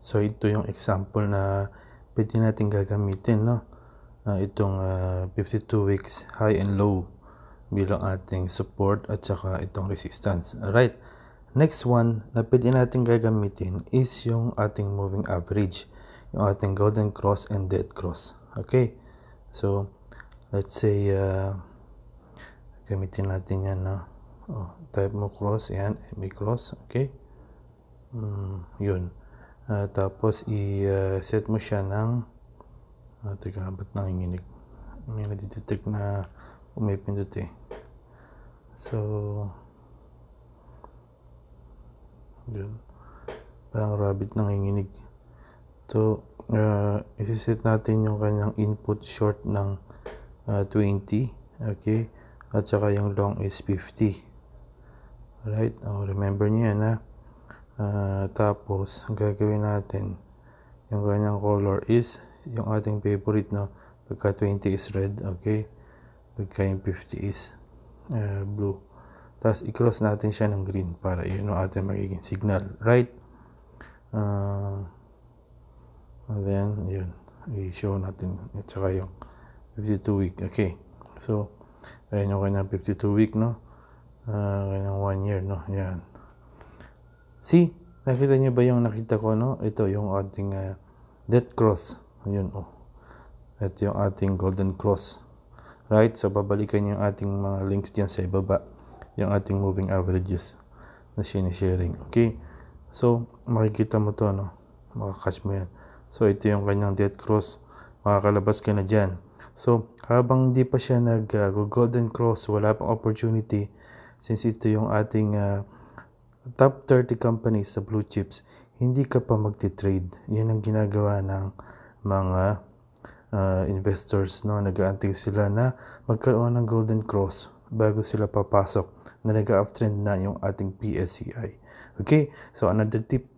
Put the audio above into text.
So ito yung example na pwede natin gagamitin, no? Itong 52 weeks high and low bilang ating support at saka itong resistance. Alright, next one na pwede natin gagamitin is yung ating moving average, yung ating golden cross and dead cross. Okay, so let's say gamitin natin yan, no? Type mo cross, yan, MA cross. Okay, yun. Tapos i-set mo siya ng teka, ba't nanginginig? May nadidetect na umipindot eh. So yun, parang rabbit nanginginig. So isi-set natin yung kanyang input short ng 20. Okay, at saka yung long is 50. Alright, remember niyo yan, ha. Tapos ang gagawin natin, yung kanyang color is yung ating favorite, no? Pagka 20 is red, okay, pagka yung 50 is blue. Tapos i-cross natin siya ng green para yun ang ating magiging signal, right? And then yun, i-show natin at saka yung 52 week. Okay, so ayan yung kanyang 52 week, no? Kanyang 1 year, no? Yan. See, nakita niyo ba yung nakita ko, no? Ito yung ating dead cross. Ayun, ito yung ating golden cross. Right, so babalikan yung ating mga links dyan sa ibaba, yung ating moving averages na sharing. Okay, so makikita mo to, no? Makakatch mo yan. So ito yung kanyang dead cross, makakalabas ka na dyan. So habang hindi pa siya golden cross, wala pang opportunity, since ito yung ating top 30 companies sa blue chips, hindi ka pa magti-trade. Yan ang ginagawa ng mga investors, no? Nag-aantay sila na magkaroon ng golden cross bago sila papasok na nag-uptrend na yung ating PSCI. Okay, so another tip